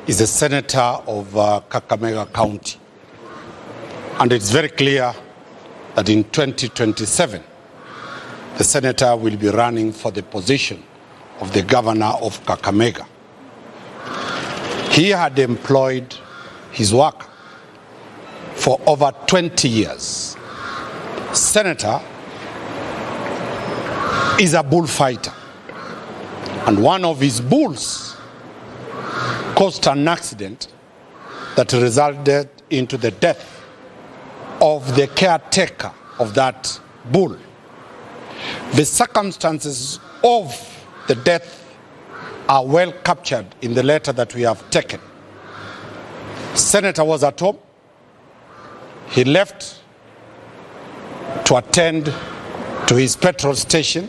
is a senator of Kakamega County. And it's very clear that in 2027, the senator will be running for the position of the governor of Kakamega. He had employed his worker for over 20 years. Senator is a bullfighter, and one of his bulls caused an accident that resulted into the death of the caretaker of that bull. The circumstances of the death are well captured in the letter that we have taken. Senator was at home. He left to attend to his petrol station.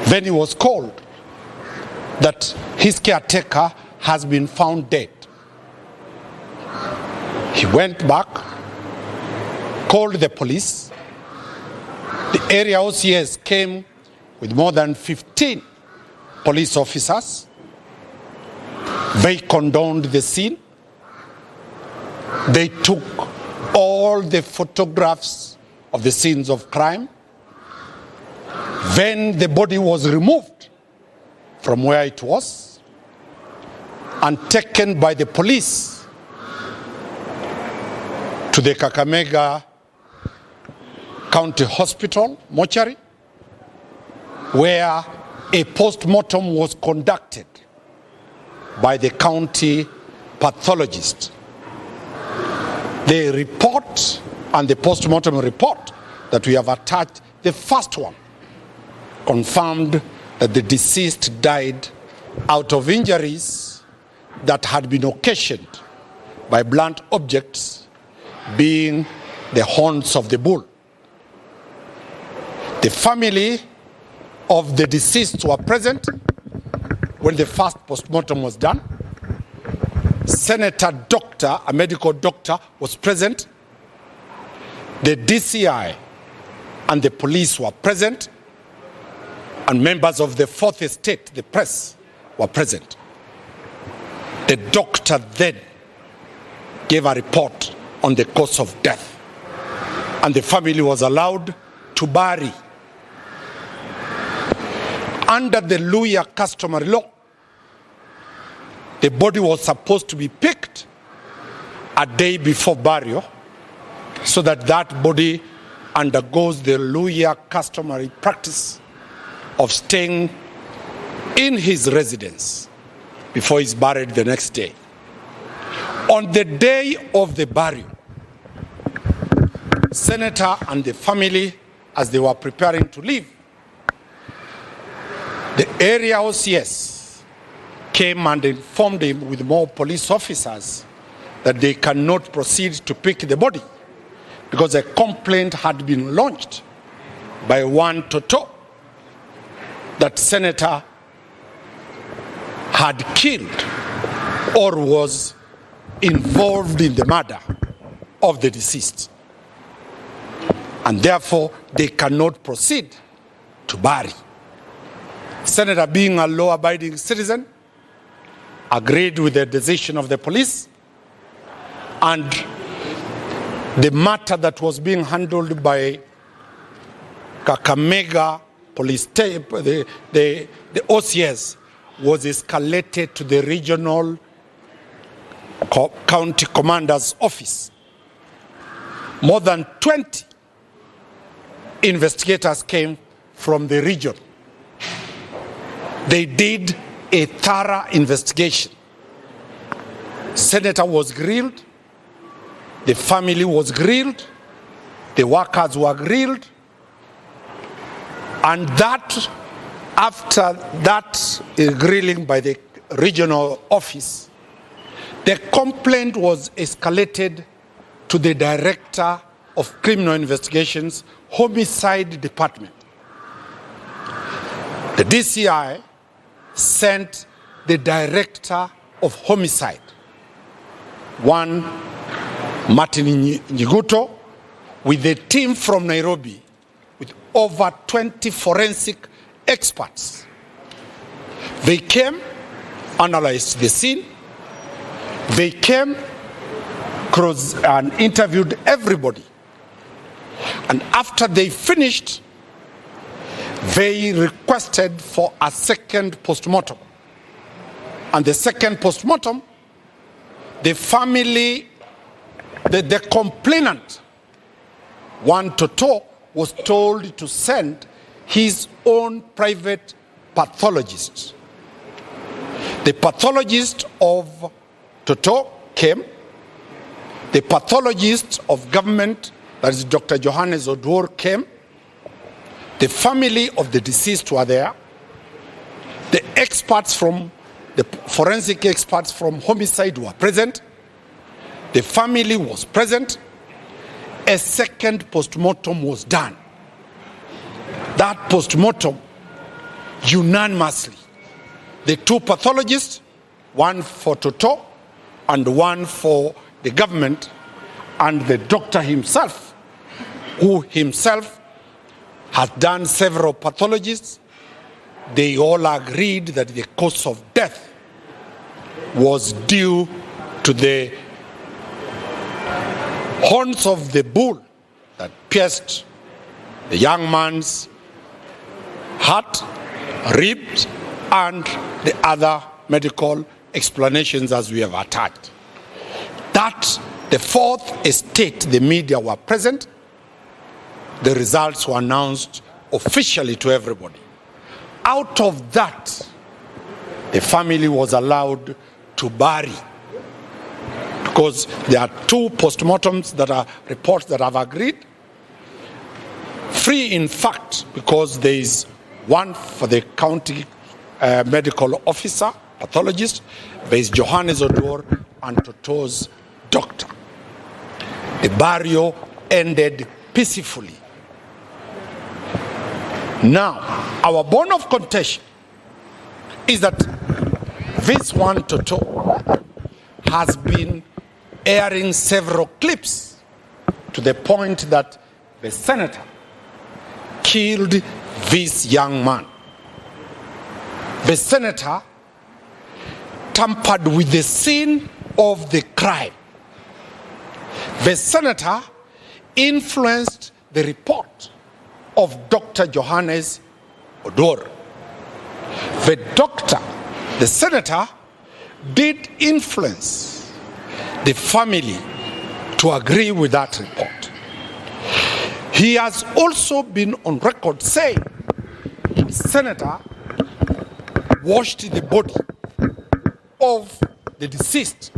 Then he was called that his caretaker has been found dead. He went back, called the police. The area OCS came with more than 15 police officers. They condoned the scene. They took all the photographs of the scenes of crime. Then the body was removed from where it was and taken by the police to the Kakamega County Hospital mortuary, where a post-mortem was conducted by the county pathologist. The report and the post-mortem report that we have attached, the first one, confirmed that the deceased died out of injuries that had been occasioned by blunt objects, being the horns of the bull. The family of the deceased were present when the first post-mortem was done. Senator doctor, a medical doctor, was present. The DCI and the police were present, and members of the fourth estate, the press, were present. The doctor then gave a report on the cause of death, and the family was allowed to bury. Under the Luya customary law, the body was supposed to be picked a day before burial so that that body undergoes the Luya customary practice of staying in his residence before he's buried the next day. On the day of the burial, Senator and the family, as they were preparing to leave, the area OCS came and informed him with more police officers that they cannot proceed to pick the body because a complaint had been launched by one Toto that Senator had killed or was involved in the murder of the deceased. And therefore, they cannot proceed to bury. Senator, being a law-abiding citizen, agreed with the decision of the police, and the matter that was being handled by Kakamega Police, the OCS, was escalated to the regional county commander's office. More than 20 investigators came from the region. They did a thorough investigation. Senator was grilled, the family was grilled, the workers were grilled, and that, after that grilling by the regional office, the complaint was escalated to the Director of Criminal Investigations, Homicide Department. The DCI sent the Director of Homicide, one Martin Nyiguto, with a team from Nairobi with over 20 forensic experts. They came analyzed the scene. They came and interviewed everybody. And after they finished, they requested for a second postmortem. And the second postmortem, the family, the complainant, one Toto, was told to send his own private pathologist. The pathologist of Toto came. The pathologist of government, that is Dr. Johannes Oduor, came. The family of the deceased were there. The forensic experts from homicide were present. The family was present. A second postmortem was done. That postmortem, unanimously, the two pathologists, one for Toto and one for the government, and the doctor himself, who himself has done several pathologies, they all agreed that the cause of death was due to the horns of the bull that pierced the young man's heart, ribs, and the other medical explanations as we have attached. That the fourth estate, the media were present. The results were announced officially to everybody. Out of that, the family was allowed to bury, because there are two postmortems that are reports that have agreed. Free in fact, because there is one for the county medical officer, pathologist, there is Johannes Oduor and Toto's doctor. The burial ended peacefully. Now, our bone of contention is that this one Toto has been airing several clips to the point that the senator killed this young man. The senator tampered with the scene of the crime. The senator influenced the report of Dr. Johannes Oduor. The senator did influence the family to agree with that report. He has also been on record saying the senator washed the body of the deceased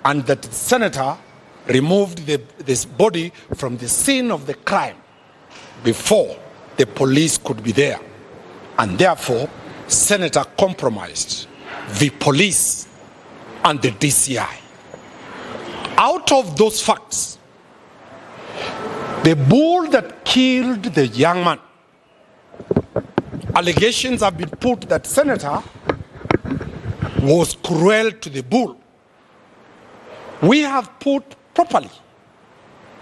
and that the senator removed this body from the scene of the crime before the police could be there. And therefore, Senator compromised the police and the DCI. Out of those facts, the bull that killed the young man, allegations have been put that Senator was cruel to the bull. We have put properly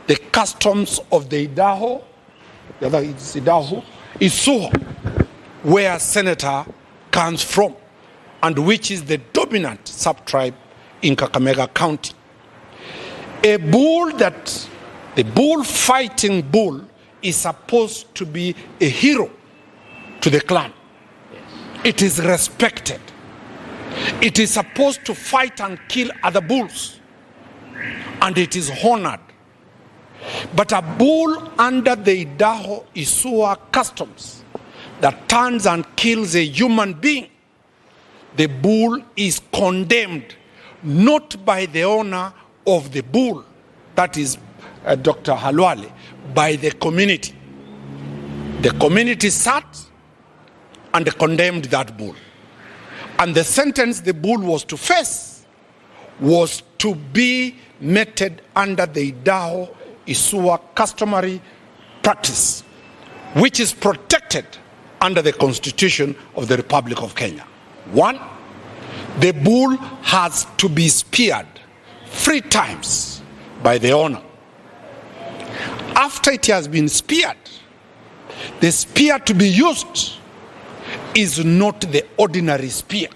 the customs of the Idaho, the other is Idaho, Isuho, where Senator comes from, and which is the dominant subtribe in Kakamega County. A bull that, the bull-fighting bull, is supposed to be a hero to the clan. It is respected. It is supposed to fight and kill other bulls, and it is honored. But a bull under the Idaho Isua customs that turns and kills a human being, the bull is condemned not by the owner of the bull, that is Dr. Khalwale, by the community. The community sat and condemned that bull. And the sentence the bull was to face was to be meted under the Idaho Isua customary practice, which is protected under the Constitution of the Republic of Kenya. 1, the bull has to be speared 3 times by the owner. After it has been speared, the spear to be used is not the ordinary spear.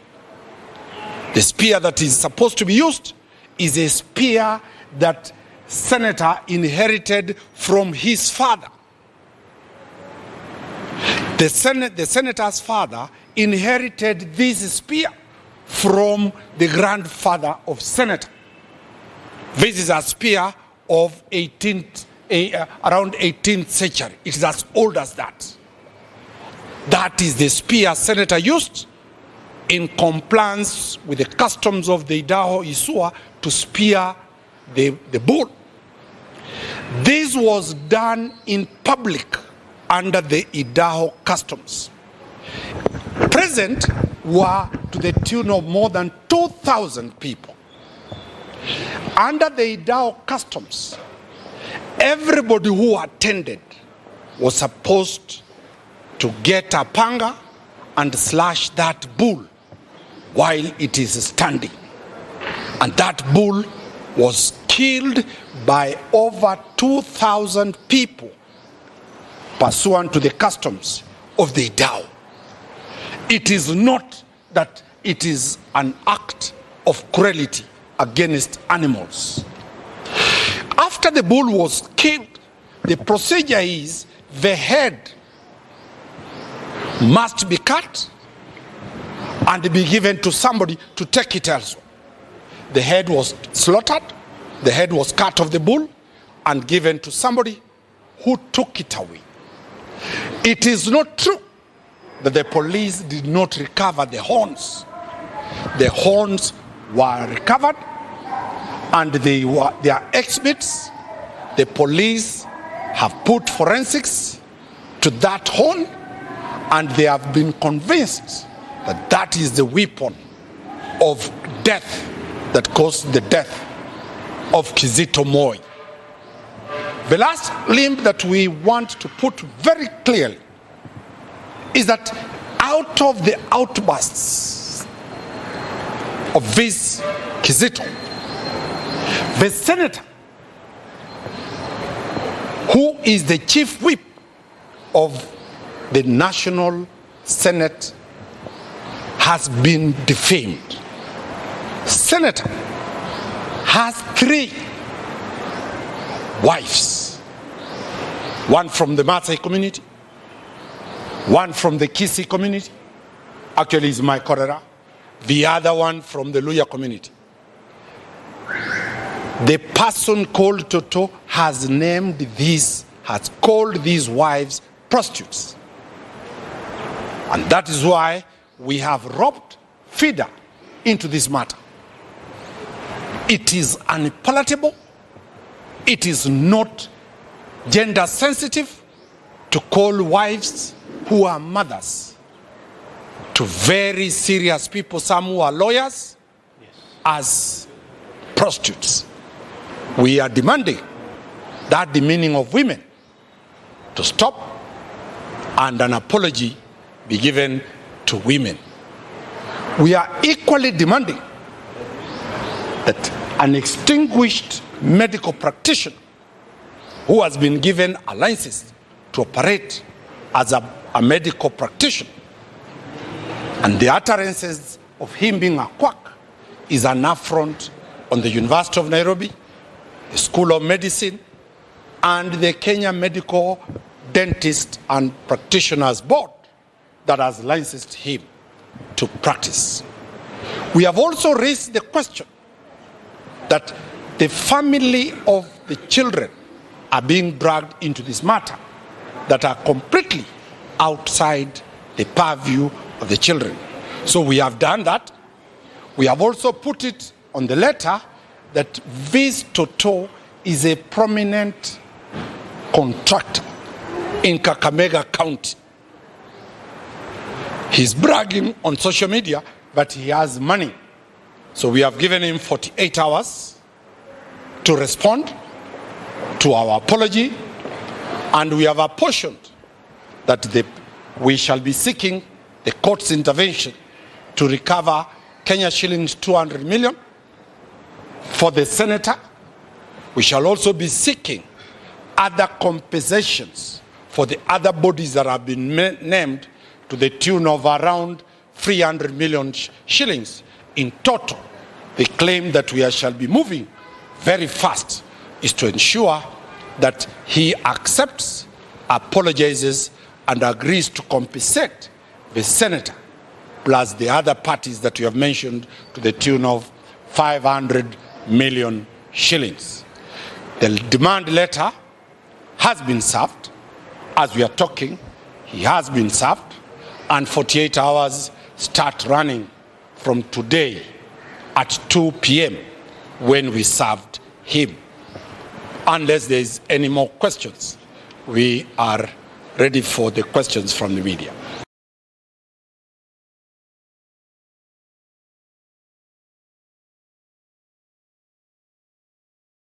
The spear that is supposed to be used is a spear that Senator inherited from his father. The senator's father inherited this spear from the grandfather of Senator. This is a spear of around 18th century. It is as old as that. That is the spear Senator used in compliance with the customs of the Idaho Isua to spear the bull. This was done in public under the Idaho customs. Present were to the tune of more than 2,000 people. Under the Idaho customs, everybody who attended was supposed to get a panga and slash that bull while it is standing. And that bull was killed by over 2,000 people pursuant to the customs of the Idaho. It is not that it is an act of cruelty against animals. After the bull was killed, the procedure is the head must be cut and be given to somebody to take it elsewhere. The head was slaughtered, the head was cut of the bull and given to somebody who took it away. It is not true that the police did not recover the horns. The horns were recovered and their exhibits. The police have put forensics to that horn and they have been convinced that that is the weapon of death that caused the death of Kizito Amukune. The last limb that we want to put very clearly is that out of the outbursts of this Kizito, the senator who is the chief whip of the National Senate has been defamed. Senator has 3 wives, one from the Maasai community, one from the Kisi community, actually is my Korera, the other one from the Luya community. The person called Toto has called these wives prostitutes. And that is why we have roped FIDA into this matter. It is unpalatable. It is not gender sensitive to call wives who are mothers to very serious people, some who are lawyers, as prostitutes. We are demanding that demeaning of women to stop and an apology be given to women. We are equally demanding that an extinguished medical practitioner who has been given a license to operate as a medical practitioner, and the utterances of him being a quack is an affront on the University of Nairobi, the School of Medicine, and the Kenya Medical Dentist and Practitioners Board that has licensed him to practice. We have also raised the question that the family of the children are being dragged into this matter that are completely outside the purview of the children. So we have done that. We have also put it on the letter that this Toto is a prominent contractor in Kakamega County. He's bragging on social media, but he has money. So we have given him 48 hours to respond to our apology, and we have apportioned that we shall be seeking the court's intervention to recover Kenya shillings 200 million for the senator. We shall also be seeking other compensations for the other bodies that have been named to the tune of around 300 million shillings, in Toto, the claim that we shall be moving very fast is to ensure that he accepts, apologizes, and agrees to compensate the senator plus the other parties that you have mentioned to the tune of 500 million shillings. The demand letter has been served. As we are talking, he has been served, and 48 hours start running from today at 2 p.m. when we served him. Unless there is any more questions, we are ready for the questions from the media.